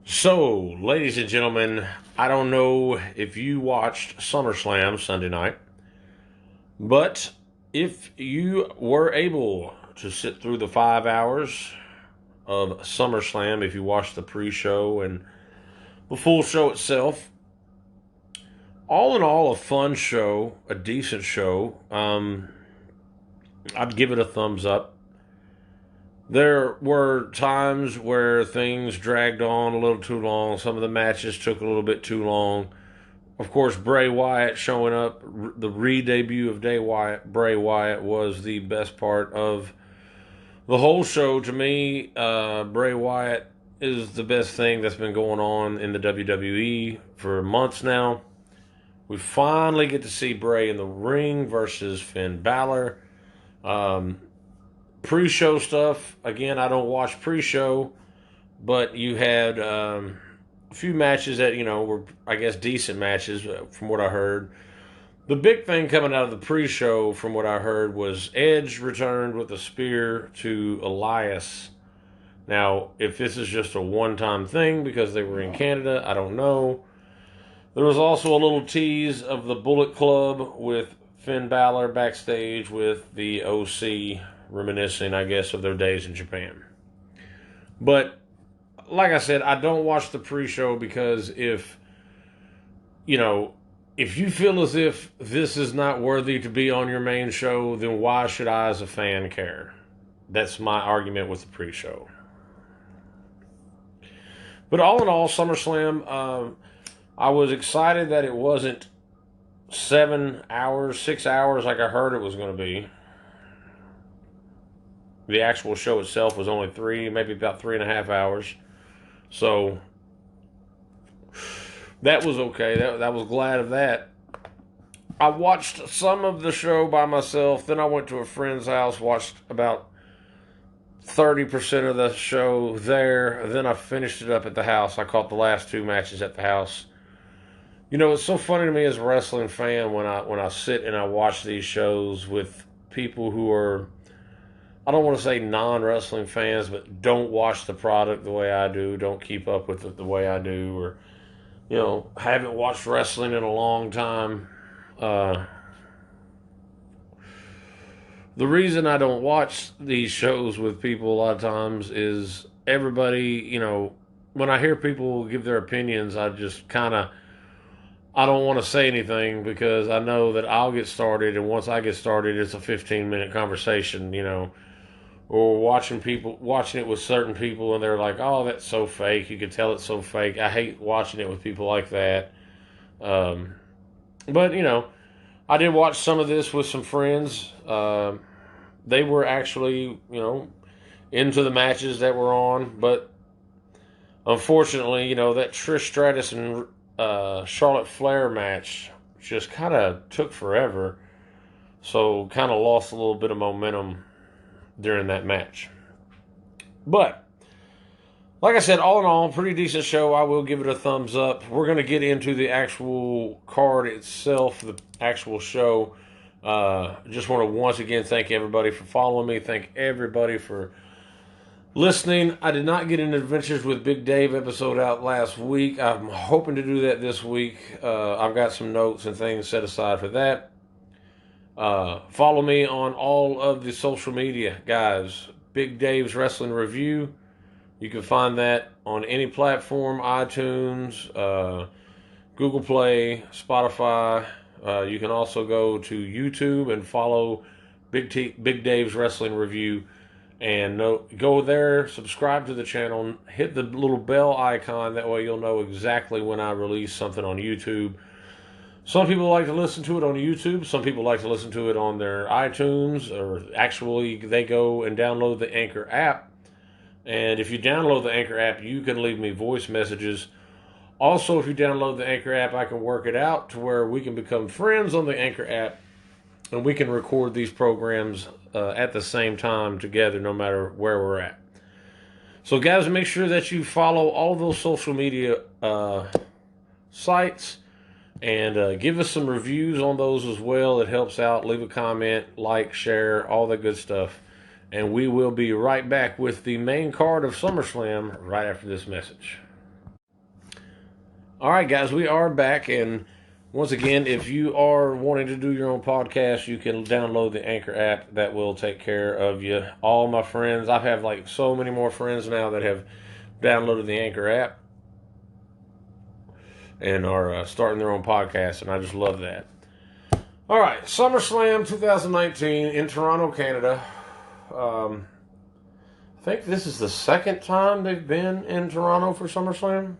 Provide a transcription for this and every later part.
So, ladies and gentlemen, I don't know if you watched Summerslam Sunday night, but if you were able to sit through the 5 hours of SummerSlam, if you watched the pre show and the full show itself, all in all, a fun show, a decent show. I'd give it a thumbs up. There were times where things dragged on a little too long. Some of the matches took a little bit too long. Of course, Bray Wyatt showing up, the re-debut of Bray Wyatt was the best part of the whole show. To me, Bray Wyatt is the best thing that's been going on in the WWE for months now. We finally get to see Bray in the ring versus Finn Balor. Pre-show stuff, again, I don't watch pre-show, but you had a few matches that, were, I guess, decent matches from what I heard. The big thing coming out of the pre-show, from what I heard, was Edge returned with a spear to Elias. Now, if this is just a one-time thing because they were in Canada, I don't know. There was also a little tease of the Bullet Club with Finn Balor backstage with the OC, reminiscing, I guess, of their days in Japan. But like I said, I don't watch the pre-show because if you feel as if this is not worthy to be on your main show, then why should I as a fan care? That's my argument with the pre-show. But all in all, SummerSlam, I was excited that it wasn't 7 hours, 6 hours like I heard it was going to be. The actual show itself was only maybe about 3.5 hours. So that was okay. That was glad of that. I watched some of the show by myself. Then I went to a friend's house, watched about 30% of the show there. Then I finished it up at the house. I caught the last two matches at the house. It's so funny to me as a wrestling fan when I sit and I watch these shows with people who are, I don't want to say non-wrestling fans, but don't watch the product the way I do, don't keep up with it the way I do, or, haven't watched wrestling in a long time. The reason I don't watch these shows with people a lot of times is everybody, when I hear people give their opinions, I just I don't want to say anything because I know that I'll get started, and once I get started, it's a 15-minute conversation, or watching it with certain people, and they're like, "Oh, that's so fake." You can tell it's so fake. I hate watching it with people like that. But I did watch some of this with some friends. They were actually, into the matches that were on, but unfortunately, that Trish Stratus and Charlotte Flair match just kind of took forever, so kind of lost a little bit of momentum during that match. But like I said, all in all, pretty decent show. I will give it a thumbs up. We're going to get into the actual card itself, the actual show. Just want to once again thank everybody for following me. Thank everybody for listening. I did not get an Adventures with Big Dave episode out last week. I'm hoping to do that this week. I've got some notes and things set aside for that. Follow me on all of the social media, guys. Big Dave's Wrestling Review. You can find that on any platform, iTunes, Google Play, Spotify. You can also go to YouTube and follow Big Dave's Wrestling Review. And go there, subscribe to the channel, hit the little bell icon. That way you'll know exactly when I release something on YouTube. Some people like to listen to it on YouTube. Some people like to listen to it on their iTunes. Or actually, they go and download the Anchor app. And if you download the Anchor app, you can leave me voice messages. Also, if you download the Anchor app, I can work it out to where we can become friends on the Anchor app. And we can record these programs at the same time together, no matter where we're at. So, guys, make sure that you follow all those social media sites and give us some reviews on those as well. It helps out. Leave a comment, like, share, all that good stuff. And we will be right back with the main card of SummerSlam right after this message. All right, guys, we are back, and once again, if you are wanting to do your own podcast, you can download the Anchor app. That will take care of you. All my friends, I have like so many more friends now that have downloaded the Anchor app and are starting their own podcast, and I just love that. All right, SummerSlam 2019 in Toronto, Canada. I think this is the second time they've been in Toronto for SummerSlam.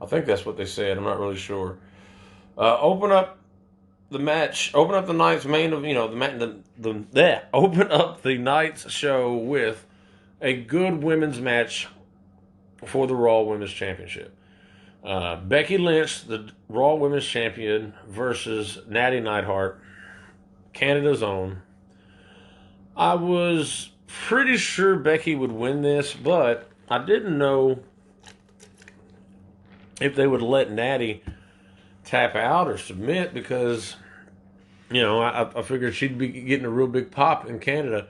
I think that's what they said. I'm not really sure. Open up the match. Open up the night's main of open up the night's show with a good women's match for the Raw Women's Championship. Becky Lynch, the Raw Women's Champion, versus Natty Neidhart, Canada's own. I was pretty sure Becky would win this, but I didn't know if they would let Natty tap out or submit because, I figured she'd be getting a real big pop in Canada.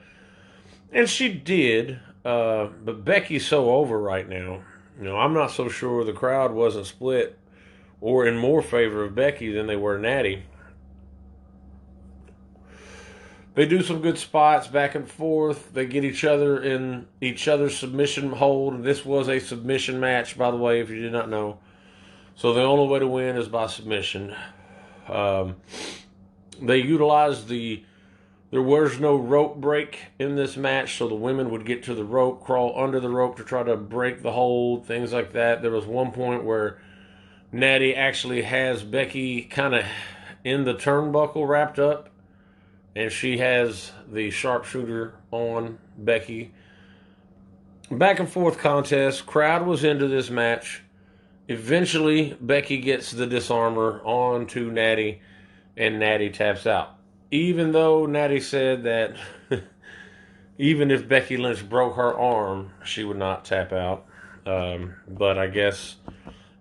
And she did, but Becky's so over right now. I'm not so sure the crowd wasn't split or in more favor of Becky than they were Natty. They do some good spots back and forth. They get each other in each other's submission hold. This was a submission match, by the way, if you did not know. So the only way to win is by submission. They utilized there was no rope break in this match, so the women would get to the rope, crawl under the rope to try to break the hold, things like that. There was one point where Natty actually has Becky kind of in the turnbuckle wrapped up, and she has the sharpshooter on Becky. Back and forth contest. Crowd was into this match. Eventually, Becky gets the disarmer onto Natty, and Natty taps out. Even though Natty said that even if Becky Lynch broke her arm, she would not tap out. But I guess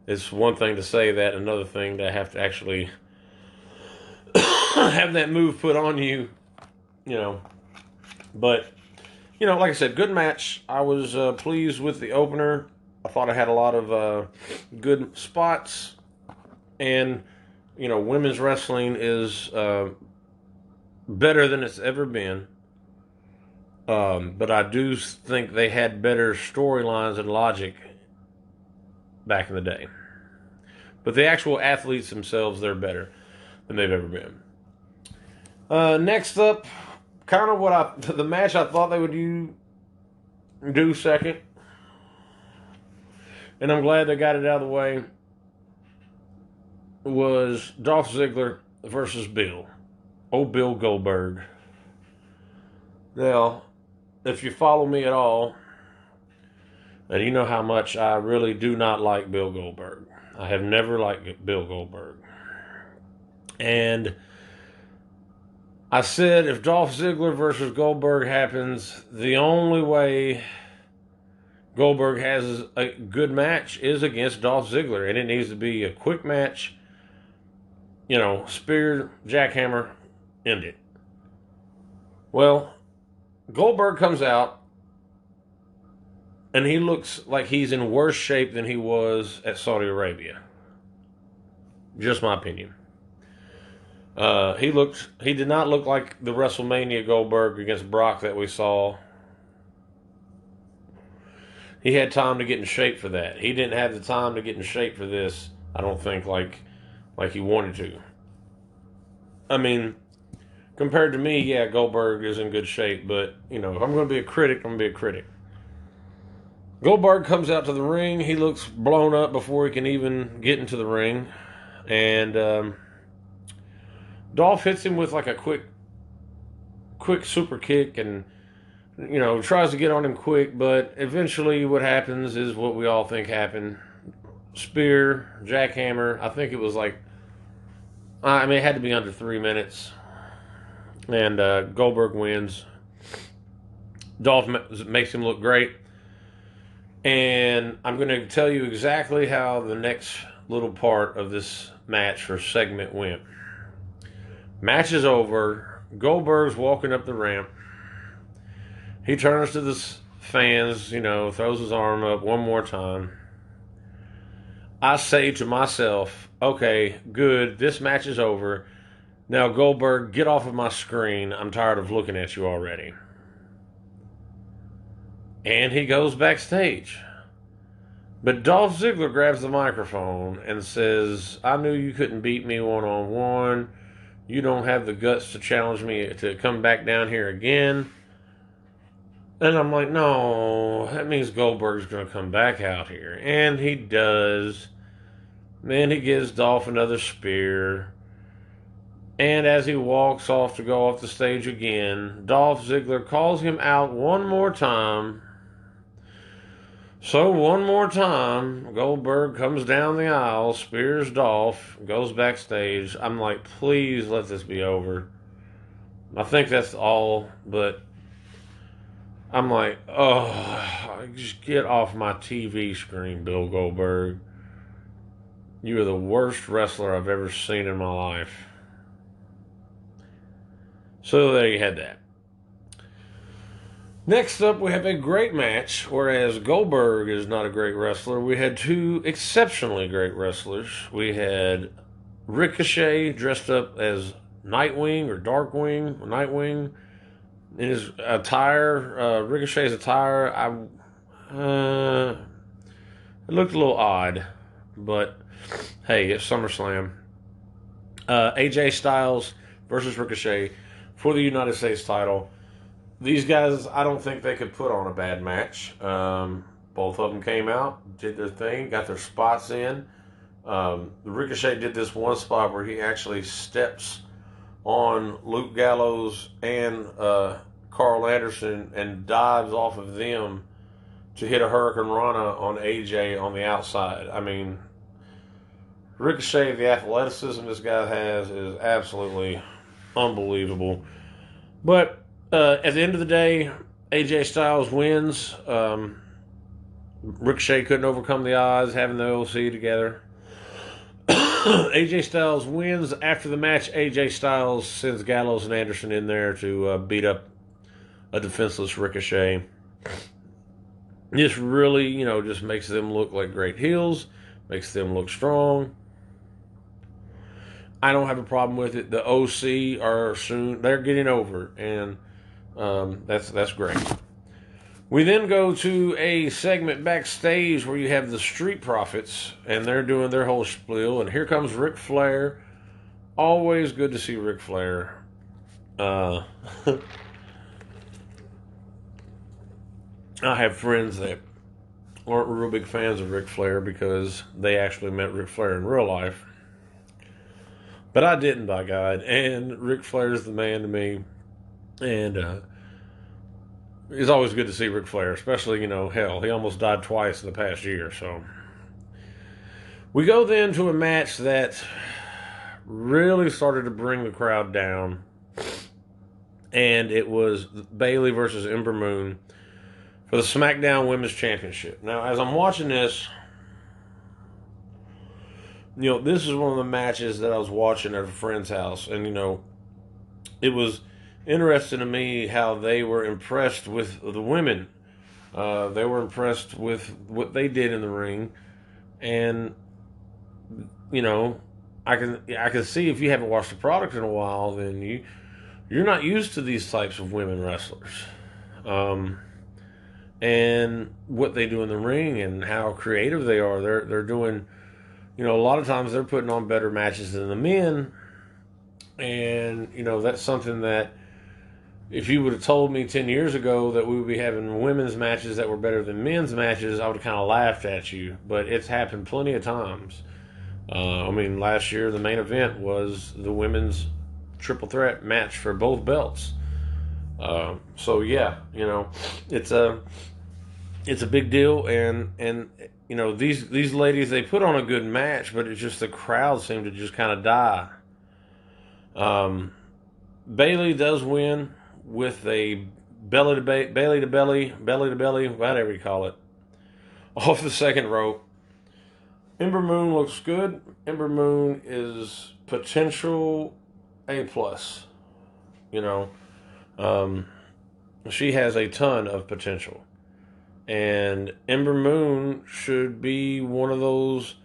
it's one thing to say that, another thing to have to actually have that move put on you, But, like I said, good match. I was pleased with the opener. I thought I had a lot of good spots. And, women's wrestling is better than it's ever been. But I do think they had better storylines and logic back in the day. But the actual athletes themselves, they're better than they've ever been. Next up, kind of the match I thought they would do second. And I'm glad they got it out of the way, was Dolph Ziggler versus Bill Goldberg. Now, if you follow me at all, and you know how much I really do not like Bill Goldberg. I have never liked Bill Goldberg. And I said if Dolph Ziggler versus Goldberg happens, the only way Goldberg has a good match is against Dolph Ziggler, and it needs to be a quick match. Spear, jackhammer, end it. Well, Goldberg comes out, and he looks like he's in worse shape than he was at Saudi Arabia. Just my opinion. He did not look like the WrestleMania Goldberg against Brock that we saw. He had time to get in shape for that. He didn't have the time to get in shape for this, I don't think, like he wanted to. I mean, compared to me, yeah, Goldberg is in good shape, but, if I'm going to be a critic, I'm going to be a critic. Goldberg comes out to the ring. He looks blown up before he can even get into the ring. And Dolph hits him with like a quick super kick and, tries to get on him quick, but eventually what happens is what we all think happened. Spear, jackhammer. I think it was it had to be under 3 minutes. And Goldberg wins. Dolph makes him look great. And I'm going to tell you exactly how the next little part of this match or segment went. Match is over. Goldberg's walking up the ramp. He turns to the fans, throws his arm up one more time. I say to myself, okay, good, this match is over. Now, Goldberg, get off of my screen. I'm tired of looking at you already. And he goes backstage. But Dolph Ziggler grabs the microphone and says, I knew you couldn't beat me one-on-one. You don't have the guts to challenge me to come back down here again. And I'm like, no, that means Goldberg's going to come back out here. And he does. Then he gives Dolph another spear. And as he walks off to go off the stage again, Dolph Ziggler calls him out one more time. So one more time, Goldberg comes down the aisle, spears Dolph, goes backstage. I'm like, please let this be over. I think that's all, but I'm like, oh, just get off my TV screen, Bill Goldberg. You are the worst wrestler I've ever seen in my life. So there you had that. Next up, we have a great match. Whereas Goldberg is not a great wrestler, we had two exceptionally great wrestlers. We had Ricochet dressed up as Nightwing or Darkwing, Nightwing, in his attire. Ricochet's attire, it looked a little odd, but hey, it's SummerSlam. AJ Styles versus Ricochet for the United States title. These guys, I don't think they could put on a bad match. Both of them came out, did their thing, got their spots in. Ricochet did this one spot where he actually steps on Luke Gallows and Carl Anderson and dives off of them to hit a Hurricane Rana on AJ on the outside. I mean, Ricochet, the athleticism this guy has is absolutely unbelievable. But at the end of the day, AJ Styles wins. Ricochet couldn't overcome the odds having the OC together. AJ Styles wins. After the match, AJ Styles sends Gallows and Anderson in there to beat up a defenseless Ricochet. This really, just makes them look like great heels, makes them look strong. I don't have a problem with it. The OC they're getting over, and that's great. We then go to a segment backstage where you have the Street Profits, and they're doing their whole spiel, and here comes Ric Flair. Always good to see Ric Flair. I have friends that aren't real big fans of Ric Flair because they actually met Ric Flair in real life. But I didn't, by God. And Ric Flair is the man to me. And it's always good to see Ric Flair, especially, hell, he almost died twice in the past year. So we go then to a match that really started to bring the crowd down. And it was Bayley versus Ember Moon for the SmackDown Women's Championship. Now, as I'm watching this, this is one of the matches that I was watching at a friend's house. And, it was interesting to me how they were impressed with the women. They were impressed with what they did in the ring. And, I can see if you haven't watched the product in a while, then you're not used to these types of women wrestlers. And what they do in the ring and how creative they are. They're doing, a lot of times they're putting on better matches than the men. And, that's something that if you would have told me 10 years ago that we would be having women's matches that were better than men's matches, I would have kind of laughed at you. But it's happened plenty of times. Last year the main event was the women's triple threat match for both belts. So yeah, it's a big deal, and these ladies, they put on a good match, but it's just the crowd seemed to just kind of die. Bayley does win with a belly to belly, whatever you call it, off the second rope. Ember Moon looks good. Ember Moon is potential A+. She has a ton of potential. And Ember Moon should be one of those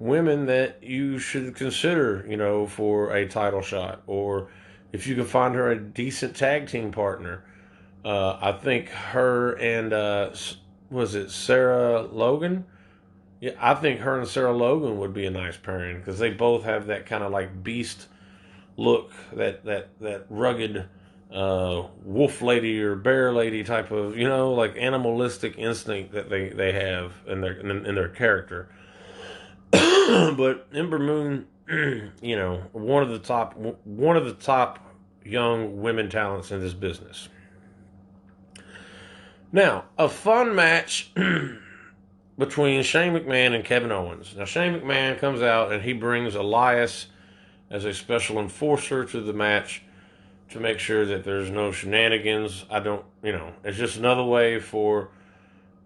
women that you should consider, for a title shot, or if you can find her a decent tag team partner. I think her and was it Sarah Logan? Yeah, I think her and Sarah Logan would be a nice pairing because they both have that kind of like beast look, that rugged wolf lady or bear lady type of, like animalistic instinct that they have in their character. But Ember Moon, one of the top young women talents in this business. Now, a fun match between Shane McMahon and Kevin Owens. Now, Shane McMahon comes out and he brings Elias as a special enforcer to the match to make sure that there's no shenanigans. It's just another way for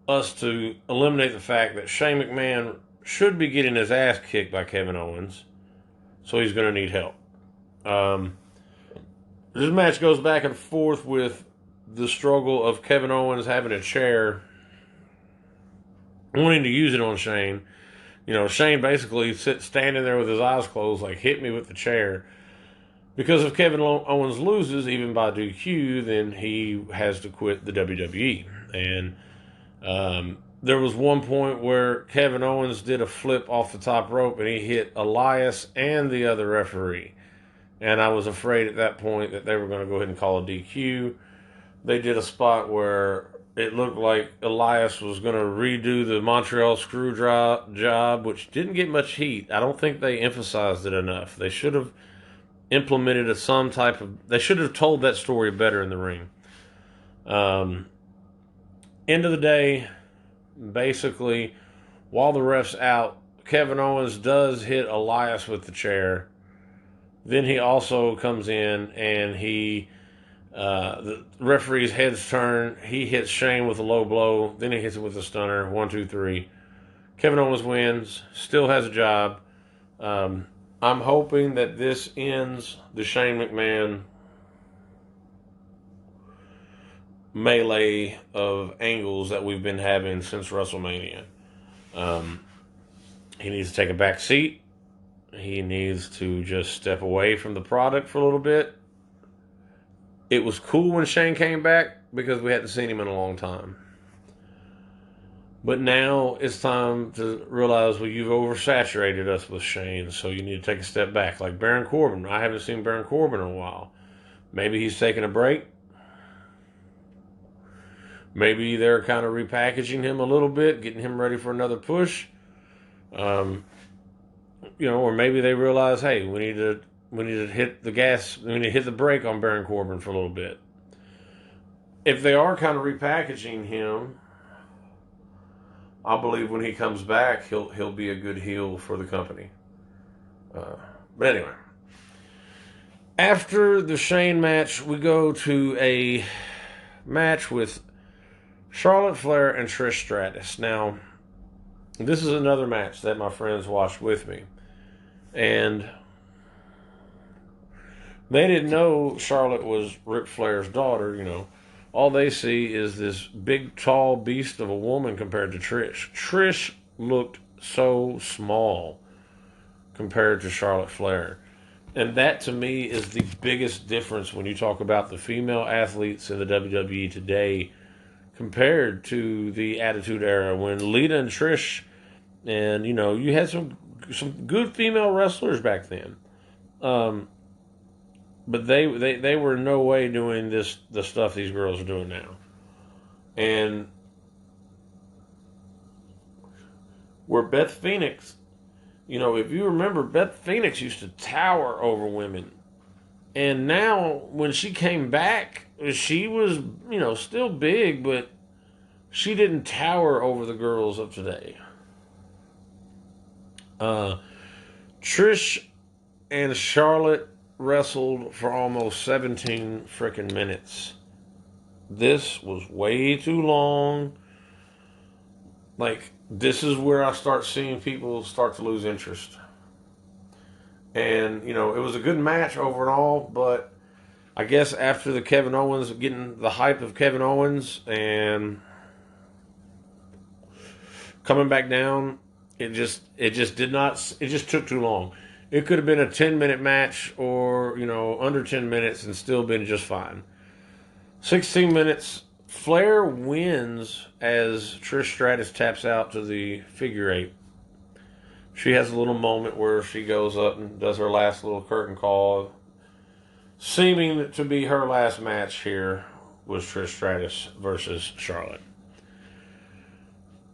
us to eliminate the fact that Shane McMahon should be getting his ass kicked by Kevin Owens, so he's going to need help. This match goes back and forth with the struggle of Kevin Owens having a chair, wanting to use it on Shane. Shane basically standing there with his eyes closed, like, hit me with the chair. Because if Kevin Owens loses, even by DQ, then he has to quit the WWE. And there was one point where Kevin Owens did a flip off the top rope, and he hit Elias and the other referee. And I was afraid at that point that they were going to go ahead and call a DQ. They did a spot where it looked like Elias was going to redo the Montreal screw job, which didn't get much heat. I don't think they emphasized it enough. They should have implemented they should have told that story better in the ring. End of the day, basically, while the ref's out, Kevin Owens does hit Elias with the chair. Then he also comes in and the referee's heads turn. He hits Shane with a low blow. Then he hits it with a stunner. 1, 2, 3. Kevin Owens wins. Still has a job. I'm hoping that this ends the Shane McMahon melee of angles that we've been having since WrestleMania. He needs to take a back seat. He needs to just step away from the product for a little bit. It was cool when Shane came back because we hadn't seen him in a long time. But now it's time to realize, you've oversaturated us with Shane, so you need to take a step back. Like Baron Corbin. I haven't seen Baron Corbin in a while. Maybe he's taking a break. Maybe they're kind of repackaging him a little bit, getting him ready for another push. Or maybe they realize, hey, we need to hit the gas, we need to hit the brake on Baron Corbin for a little bit. If they are kind of repackaging him, I believe when he comes back, he'll be a good heel for the company. But anyway, after the Shane match, we go to a match with Charlotte Flair and Trish Stratus. Now, this is another match that my friends watched with me. And they didn't know Charlotte was Ric Flair's daughter, All they see is this big, tall beast of a woman compared to Trish. Trish looked so small compared to Charlotte Flair. And that, to me, is the biggest difference when you talk about the female athletes in the WWE today compared to the Attitude Era when Lita and Trish, and, you had some good female wrestlers back then. But they were in no way doing the stuff these girls are doing now. And where Beth Phoenix, if you remember, Beth Phoenix used to tower over women. And now, when she came back, she was, still big, but she didn't tower over the girls of today. Trish and Charlotte wrestled for almost 17 freaking minutes. This was way too long. Like, this is where I start seeing people start to lose interest. And, it was a good match overall, but I guess after the Kevin Owens, getting the hype of Kevin Owens and coming back down, It just did not. It just took too long. It could have been a 10-minute match, or under 10 minutes, and still been just fine. 16 minutes. Flair wins as Trish Stratus taps out to the figure eight. She has a little moment where she goes up and does her last little curtain call, seeming to be her last match here was Trish Stratus versus Charlotte.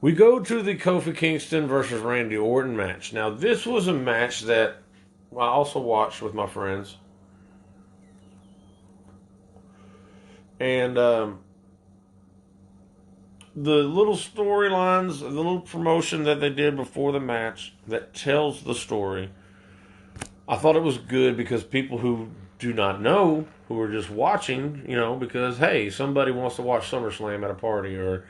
We go to the Kofi Kingston versus Randy Orton match. Now, this was a match that I also watched with my friends. And the little storylines, the little promotion that they did before the match that tells the story, I thought it was good because people who do not know, who are just watching, because, hey, somebody wants to watch SummerSlam at a party, or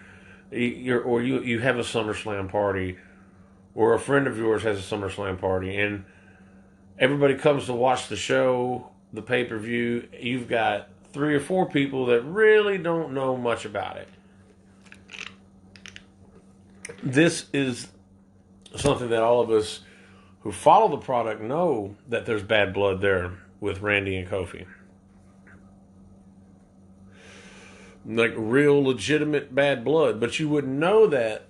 you have a SummerSlam party, or a friend of yours has a SummerSlam party, and everybody comes to watch the show, the pay-per-view. You've got 3 or 4 people that really don't know much about it. This is something that all of us who follow the product know that there's bad blood there with Randy and Kofi. Like real legitimate bad blood. But you wouldn't know that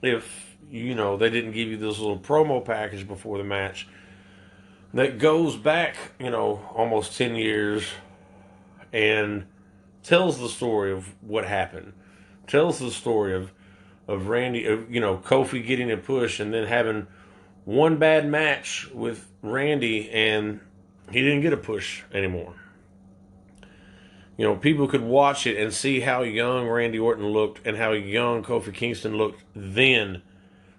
if, they didn't give you this little promo package before the match that goes back, almost 10 years and tells the story of what happened. Tells the story of Randy, Kofi getting a push and then having one bad match with Randy and he didn't get a push anymore. People could watch it and see how young Randy Orton looked and how young Kofi Kingston looked then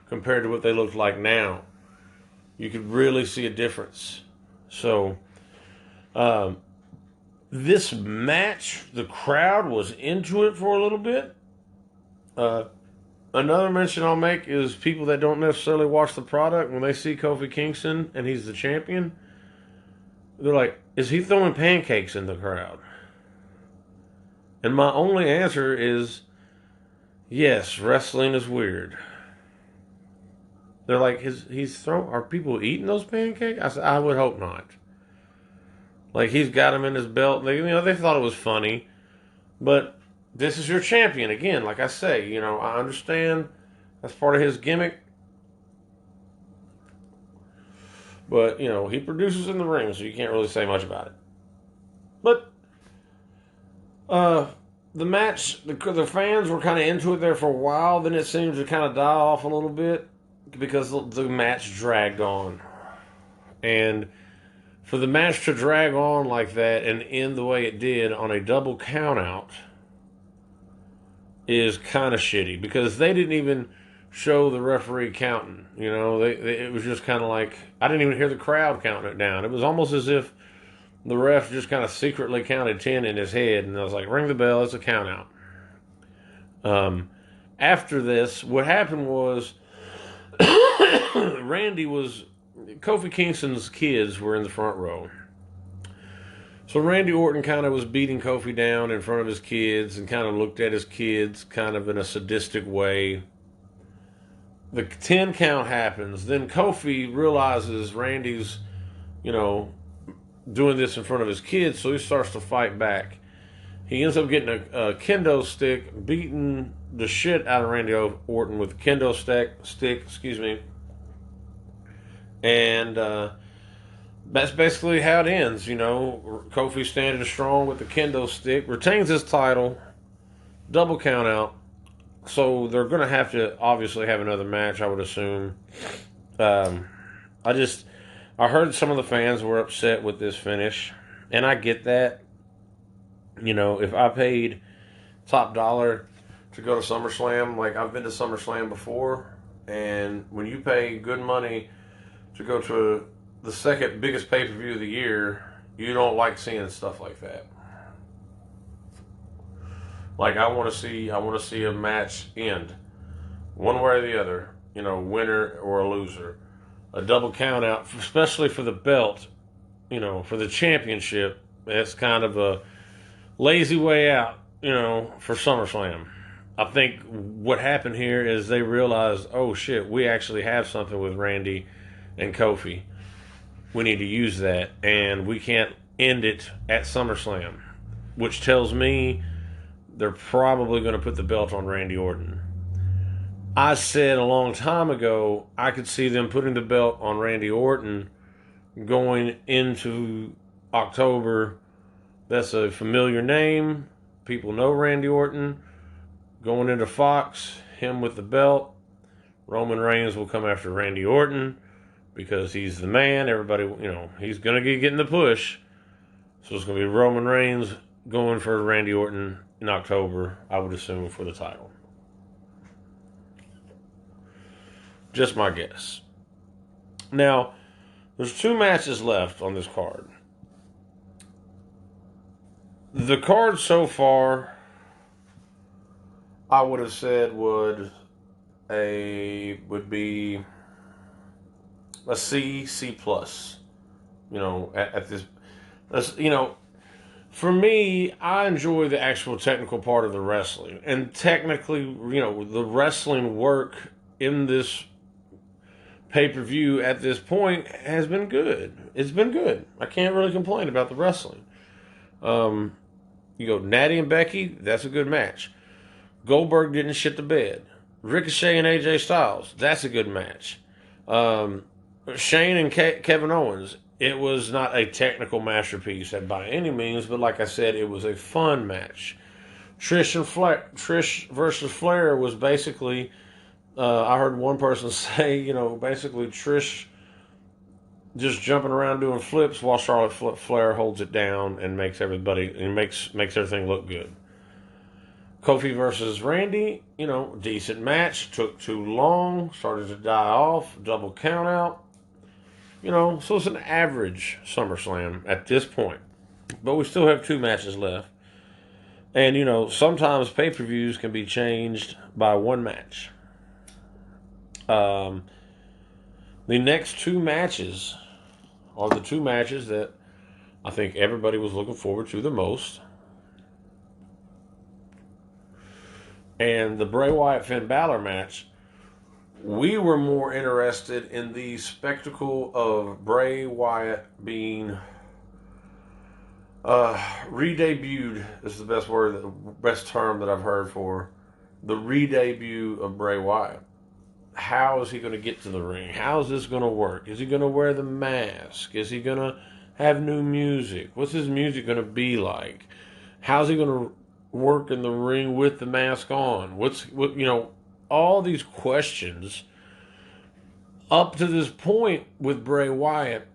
compared to what they looked like now. You could really see a difference. So, this match, the crowd was into it for a little bit. Another mention I'll make is people that don't necessarily watch the product, when they see Kofi Kingston and he's the champion, they're like, is he throwing pancakes in the crowd? And my only answer is, yes, wrestling is weird. They're like, are people eating those pancakes? I said, I would hope not. Like, he's got them in his belt. They thought it was funny. But this is your champion. Again, like I say, I understand that's part of his gimmick. But, he produces in the ring, so you can't really say much about it. But, the match, the fans were kind of into it there for a while. Then it seemed to kind of die off a little bit because the match dragged on. And for the match to drag on like that and end the way it did on a double countout is kind of shitty because they didn't even show the referee counting. It was just kind of like, I didn't even hear the crowd counting it down. It was almost as if the ref just kind of secretly counted 10 in his head, and I was like, ring the bell, it's a count out. After this, what happened was Kofi Kingston's kids were in the front row. So Randy Orton kind of was beating Kofi down in front of his kids and kind of looked at his kids kind of in a sadistic way. The 10 count happens. Then Kofi realizes Randy's, doing this in front of his kids, so he starts to fight back. He ends up getting a kendo stick, beating the shit out of Randy Orton with a kendo stick, and that's basically how it ends. Kofi standing strong with the kendo stick, retains his title, double count out. So they're going to have to obviously have another match, I would assume. I heard some of the fans were upset with this finish, and I get that. If I paid top dollar to go to SummerSlam, like I've been to SummerSlam before, and when you pay good money to go to the second biggest pay-per-view of the year, you don't like seeing stuff like that. Like I want to see a match end one way or the other, winner or a loser. A double count out, especially for the belt, for the championship. That's kind of a lazy way out, for SummerSlam. I think what happened here is they realized, oh shit, we actually have something with Randy and Kofi. We need to use that, and we can't end it at SummerSlam, which tells me they're probably going to put the belt on Randy Orton. I said a long time ago I could see them putting the belt on Randy Orton going into October. That's a familiar name. People know Randy Orton. Going into Fox, him with the belt. Roman Reigns will come after Randy Orton because he's the man. Everybody, he's going to get in the push. So it's going to be Roman Reigns going for Randy Orton in October, I would assume, for the title. Just my guess. Now, there's 2 matches left on this card. The card so far, I would have said would be a C plus. At this, for me, I enjoy the actual technical part of the wrestling, and technically, the wrestling work in this pay-per-view at this point has been good. It's been good. I can't really complain about the wrestling. You go Natty and Becky, that's a good match. Goldberg didn't shit the bed. Ricochet and AJ Styles, that's a good match. Shane and Kevin Owens, it was not a technical masterpiece by any means, but like I said, it was a fun match. Trish versus Flair was basically, I heard one person say, basically Trish just jumping around doing flips while Charlotte Flair holds it down and makes everything look good. Kofi versus Randy, decent match. Took too long. Started to die off. Double count out. So it's an average SummerSlam at this point. But we still have 2 matches left. And, sometimes pay-per-views can be changed by 1 match. The next 2 matches are the 2 matches that I think everybody was looking forward to the most. And the Bray Wyatt Finn Balor match, we were more interested in the spectacle of Bray Wyatt being re-debuted is the best term that I've heard for the re-debut of Bray Wyatt. How is he going to get to the ring? How is this going to work? Is he going to wear the mask? Is he going to have new music? What's his music going to be like? How's he going to work in the ring with the mask on? All these questions up to this point with Bray Wyatt,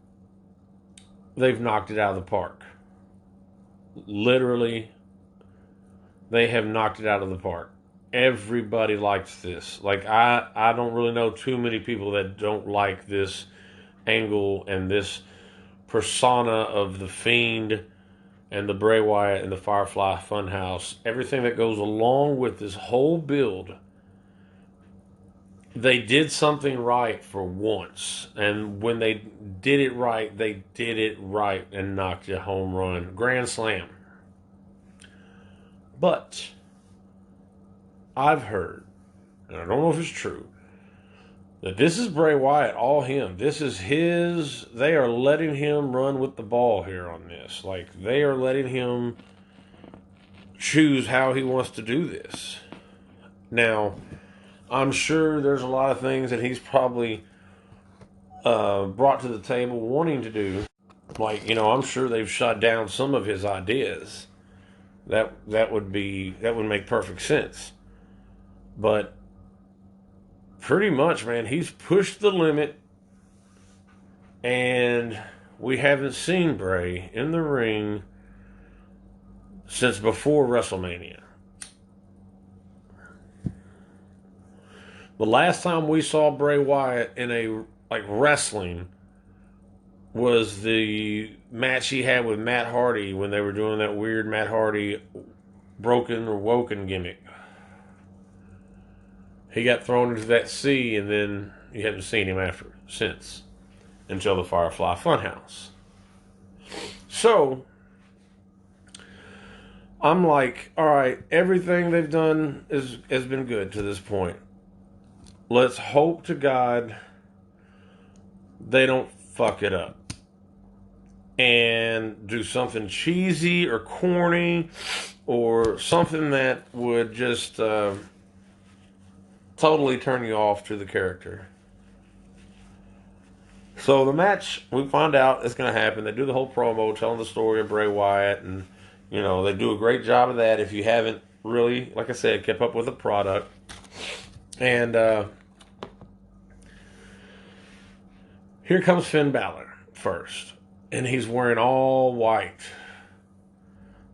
they've knocked it out of the park. Literally, they have knocked it out of the park. Everybody likes this. I don't really know too many people that don't like this angle and this persona of the Fiend and the Bray Wyatt and the Firefly Funhouse. Everything that goes along with this whole build. They did something right for once. And when they did it right and knocked a home run. Grand slam. But I've heard, and I don't know if it's true, that this is Bray Wyatt, all him. This is his. They are letting him run with the ball here on this. They are letting him choose how he wants to do this. Now, I'm sure there's a lot of things that he's probably brought to the table wanting to do. I'm sure they've shot down some of his ideas. That would make perfect sense. But pretty much, man, he's pushed the limit, and we haven't seen Bray in the ring since before WrestleMania. The last time we saw Bray Wyatt in a wrestling was the match he had with Matt Hardy when they were doing that weird Matt Hardy broken or woken gimmick. He got thrown into that sea, and then you haven't seen him since until the Firefly Funhouse. So, I'm like, all right, everything they've done has been good to this point. Let's hope to God they don't fuck it up and do something cheesy or corny or something that would just totally turn you off to the character. So the match, we find out it's going to happen. They do the whole promo telling the story of Bray Wyatt, and they do a great job of that. If you haven't really, like I said, kept up with the product, and here comes Finn Balor first, and he's wearing all white.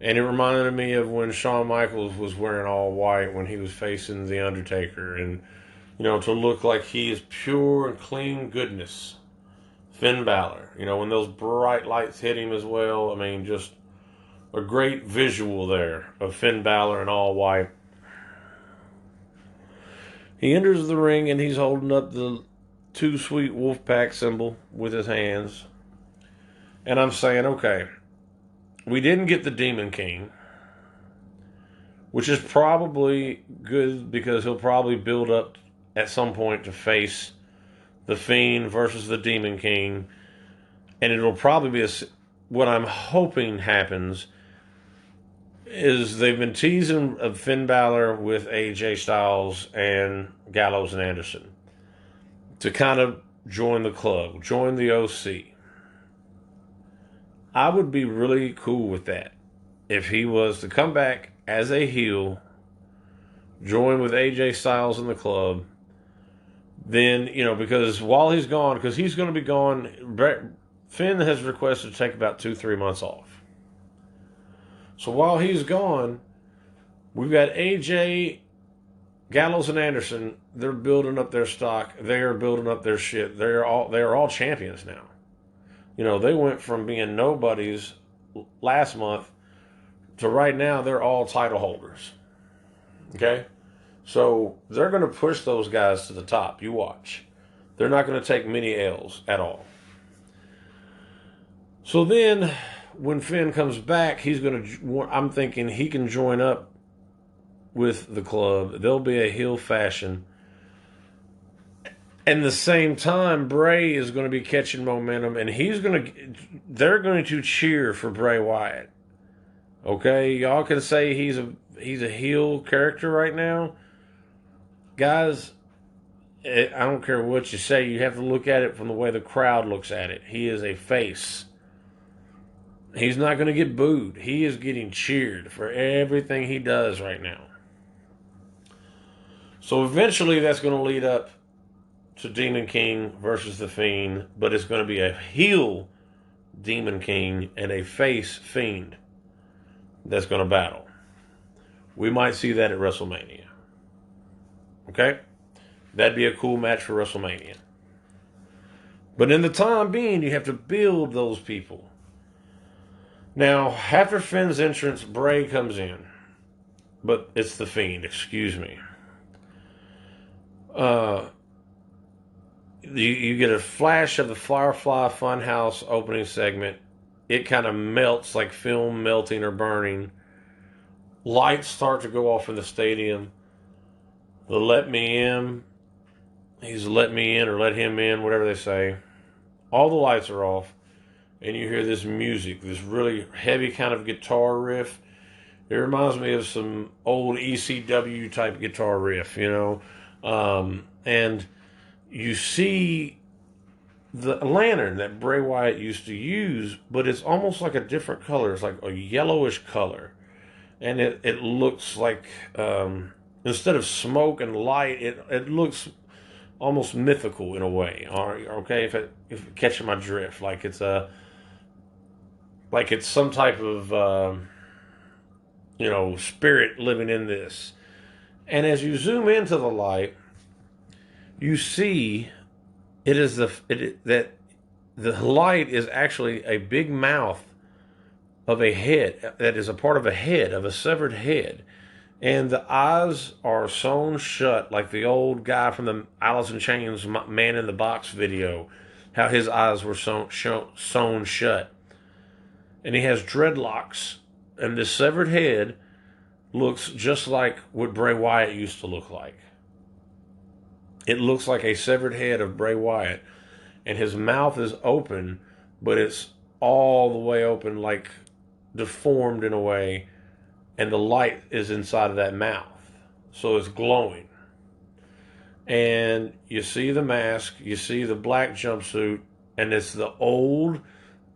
And it reminded me of when Shawn Michaels was wearing all white when he was facing The Undertaker. And, to look like he is pure and clean goodness. Finn Balor. When those bright lights hit him as well. I mean, just a great visual there of Finn Balor in all white. He enters the ring and he's holding up the Too Sweet Wolfpack symbol with his hands. And I'm saying, okay, we didn't get the Demon King, which is probably good because he'll probably build up at some point to face the Fiend versus the Demon King. And it'll probably be what I'm hoping happens is they've been teasing of Finn Balor with AJ Styles and Gallows and Anderson to kind of join the club, join the OC. I would be really cool with that if he was to come back as a heel, join with AJ Styles in the club. Then, because while he's gone, because he's going to be gone, Finn has requested to take about 2-3 months off. So while he's gone, we've got AJ, Gallows, and Anderson. They're building up their stock. They are building up their shit. They are all champions now. They went from being nobodies last month to right now they're all title holders. Okay? So they're going to push those guys to the top. You watch. They're not going to take many L's at all. So then when Finn comes back, I'm thinking he can join up with the club. There'll be a heel fashion. And the same time, Bray is going to be catching momentum, and they're going to cheer for Bray Wyatt. Okay, y'all can say he's a heel character right now, guys. I don't care what you say. You have to look at it from the way the crowd looks at it. He is a face. He's not going to get booed. He is getting cheered for everything he does right now. So eventually, that's going to lead up to Demon King versus the Fiend, but it's going to be a heel Demon King and a face Fiend that's going to battle. We might see that at WrestleMania. Okay? That'd be a cool match for WrestleMania. But in the time being, you have to build those people. Now, after Finn's entrance, Bray comes in. But it's the Fiend, excuse me. You get a flash of the Firefly Funhouse opening segment. It kind of melts like film melting or burning. Lights start to go off in the stadium. The let me in. He's let me in or let him in, whatever they say. All the lights are off. And you hear this music, this really heavy kind of guitar riff. It reminds me of some old ECW type guitar riff, and you see the lantern that Bray Wyatt used to use, but it's almost like a different color. It's like a yellowish color. And it looks like, instead of smoke and light, it looks almost mythical in a way. Okay, if it catches my drift. Like it's some type of, spirit living in this. And as you zoom into the light, you see that the light is actually a big mouth of a head that is a part of a severed head. And the eyes are sewn shut like the old guy from the Alice in Chains Man in the Box video, how his eyes were sewn shut. And he has dreadlocks And this severed head looks just like what Bray Wyatt used to look like. It looks like a severed head of Bray Wyatt. And his mouth is open, but it's all the way open, like deformed in a way. And the light is inside of that mouth. So it's glowing. And you see the mask, you see the black jumpsuit, and it's the old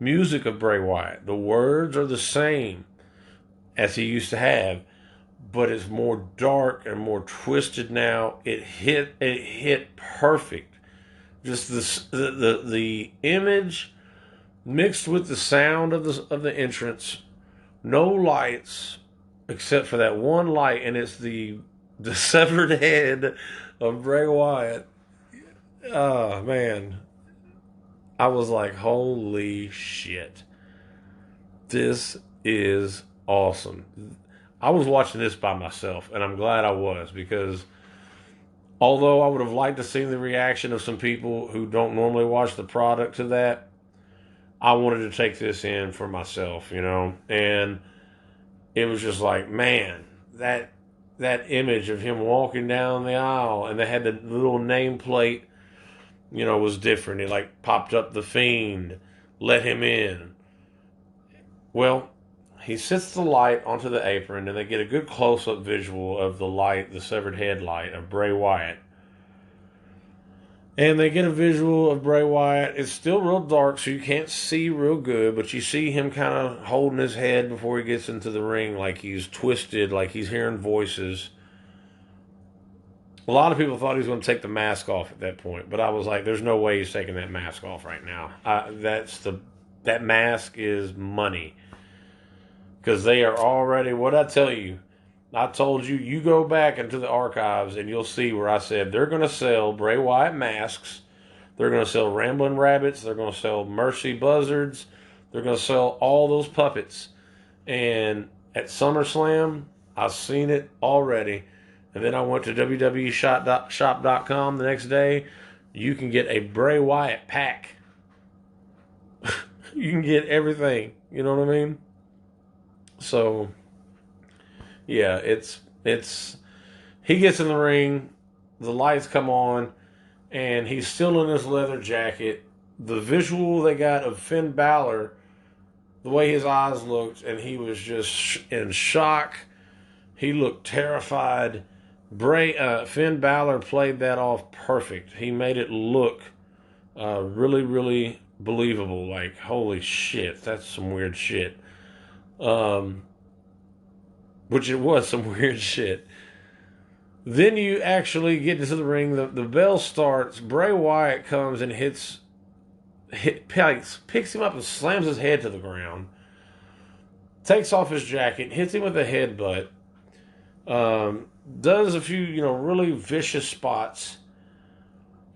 music of Bray Wyatt. The words are the same as he used to have, but it's more dark and more twisted now. It hit perfect. Just the image mixed with the sound of the entrance. No lights except for that one light, and it's the severed head of Bray Wyatt. Oh man, I was like, holy shit, this is awesome. I was watching this by myself, and I'm glad I was, because although I would have liked to see the reaction of some people who don't normally watch the product to that, I wanted to take this in for myself, and it was just like, man, that image of him walking down the aisle, and they had the little nameplate, was different. It like popped up, The Fiend, let him in. Well, he sets the light onto the apron, and they get a good close-up visual of the light, the severed head light of Bray Wyatt. And they get a visual of Bray Wyatt. It's still real dark, so you can't see real good, but you see him kind of holding his head before he gets into the ring, like he's twisted, like he's hearing voices. A lot of people thought he was going to take the mask off at that point, but I was like, there's no way he's taking that mask off right now. That mask is money. Because they are already, what I tell you, I told you, you go back into the archives and you'll see where I said they're going to sell Bray Wyatt masks. They're going to sell Ramblin' Rabbits. They're going to sell Mercy Buzzards. They're going to sell all those puppets. And at SummerSlam, I've seen it already. And then I went to www.shop.com the next day. You can get a Bray Wyatt pack. You can get everything. You know what I mean? So, yeah, it's he gets in the ring, the lights come on, and he's still in his leather jacket. The visual they got of Finn Balor, the way his eyes looked, and he was just in shock. He looked terrified. Finn Balor played that off perfect. He made it look really, really believable. Like, holy shit, that's some weird shit. Which it was some weird shit. Then you actually get into the ring. The bell starts. Bray Wyatt comes and picks him up and slams his head to the ground. Takes off his jacket, hits him with a headbutt. Does a few, really vicious spots.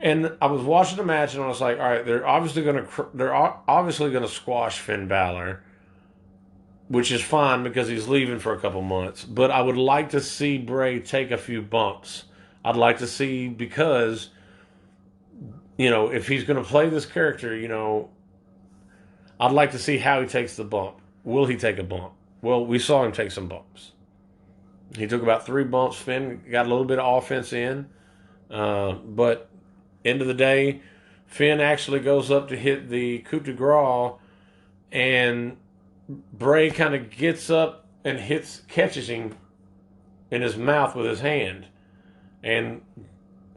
And I was watching the match and I was like, all right, they're obviously gonna squash Finn Balor, which is fine because he's leaving for a couple months. But I would like to see Bray take a few bumps. I'd like to see, because, if he's going to play this character, I'd like to see how he takes the bump. Will he take a bump? Well, we saw him take some bumps. He took about 3 bumps. Finn got a little bit of offense in. But end of the day, Finn actually goes up to hit the coup de grace, and Bray kind of gets up and catches him in his mouth with his hand, and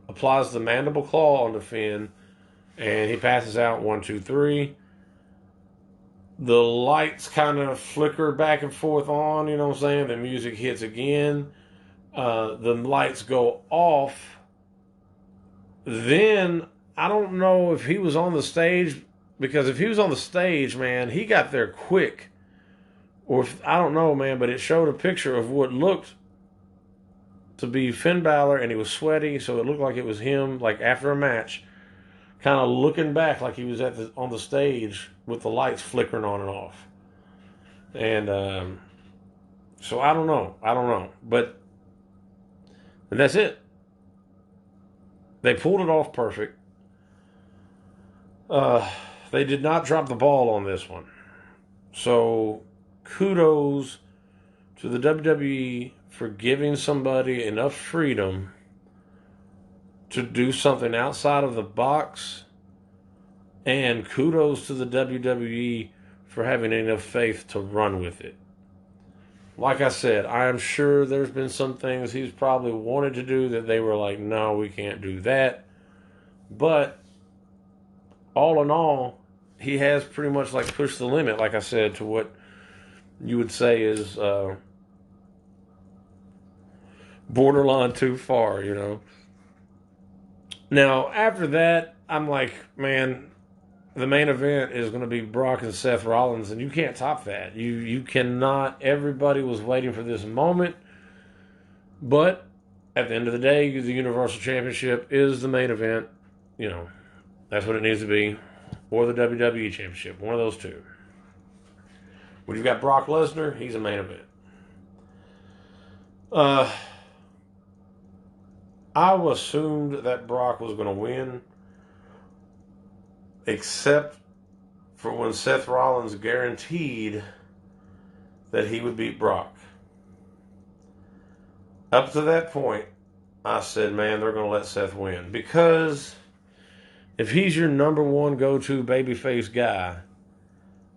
applies the mandible claw onto Finn, and he passes out 1, 2, 3. The lights kind of flicker back and forth on, you know what I'm saying? The music hits again. The lights go off. Then, I don't know if he was on the stage, because if he was on the stage, man, he got there quick. Or I don't know, man, but it showed a picture of what looked to be Finn Balor, and he was sweaty, so it looked like it was him, like after a match, kind of looking back like he was on the stage with the lights flickering on and off. And so I don't know, but and that's it. They pulled it off perfect. They did not drop the ball on this one, so kudos to the WWE for giving somebody enough freedom to do something outside of the box. And kudos to the WWE for having enough faith to run with it. Like I said, I am sure there's been some things he's probably wanted to do that they were like, no, we can't do that. But all in all, he has pretty much like pushed the limit, like I said, to what you would say is borderline too far, you know. Now, after that, I'm like, man, the main event is going to be Brock and Seth Rollins, and you can't top that. You cannot. Everybody was waiting for this moment, but at the end of the day, the Universal Championship is the main event. You know, that's what it needs to be, or the WWE Championship, one of those two. When you've got Brock Lesnar, he's a main event. I assumed that Brock was going to win, except for when Seth Rollins guaranteed that he would beat Brock. Up to that point, I said, man, they're going to let Seth win. Because if he's your number one go-to babyface guy,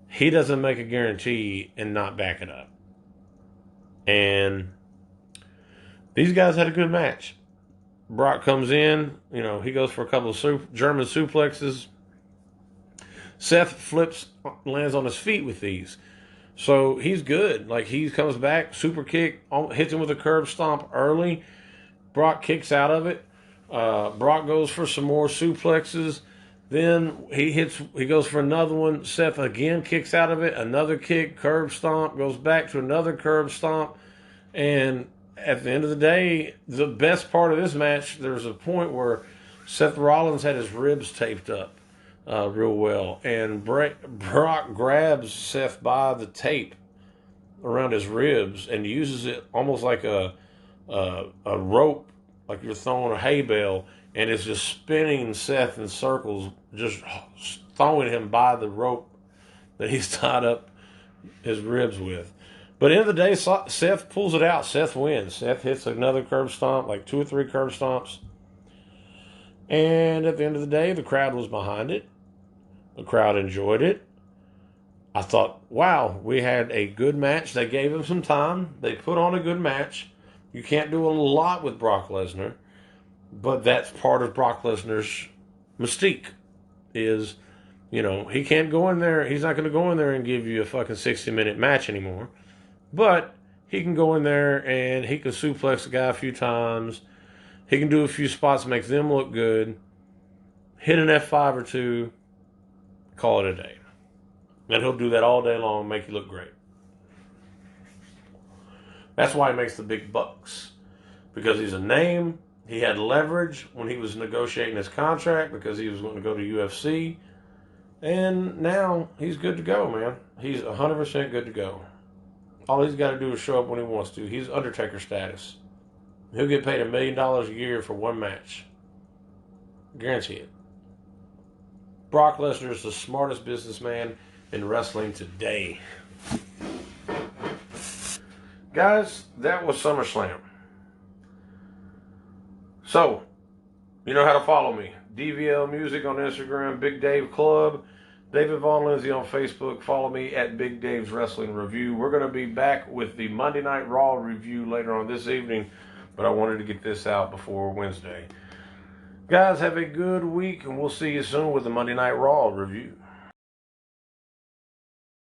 he doesn't make a guarantee and not back it up. And these guys had a good match. Brock comes in, you know, he goes for a couple of German suplexes. Seth lands on his feet with these. So he's good. Like, he comes back, super kick, hits him with a curb stomp early. Brock kicks out of it. Brock goes for some more suplexes. Then he goes for another one. Seth again kicks out of it. Another kick, curb stomp, goes back to another curb stomp. And at the end of the day, the best part of this match, there's a point where Seth Rollins had his ribs taped up real well. And Brock grabs Seth by the tape around his ribs and uses it almost like a rope, like you're throwing a hay bale, and it's just spinning Seth in circles, just throwing him by the rope that he's tied up his ribs with. But at the end of the day, Seth pulls it out. Seth wins. Seth hits another curb stomp, like 2 or 3 curb stomps. And at the end of the day, the crowd was behind it. The crowd enjoyed it. I thought, wow, we had a good match. They gave him some time. They put on a good match. You can't do a lot with Brock Lesnar, but that's part of Brock Lesnar's mystique is, you know, he can't go in there. He's not going to go in there and give you a fucking 60-minute match anymore. But he can go in there and he can suplex a guy a few times. He can do a few spots, make them look good. Hit an F5 or 2. Call it a day. And he'll do that all day long and make you look great. That's why he makes the big bucks. Because he's a name. He had leverage when he was negotiating his contract because he was going to go to UFC. And now he's good to go, man. He's 100% good to go. All he's got to do is show up when he wants to. He's Undertaker status. He'll get paid $1 million a year for one match. Guarantee it. Brock Lesnar is the smartest businessman in wrestling today. Guys, that was SummerSlam. So, you know how to follow me. DVL Music on Instagram, Big Dave Club, David Von Lindsay on Facebook. Follow me at Big Dave's Wrestling Review. We're going to be back with the Monday Night Raw review later on this evening, but I wanted to get this out before Wednesday. Guys, have a good week, and we'll see you soon with the Monday Night Raw review.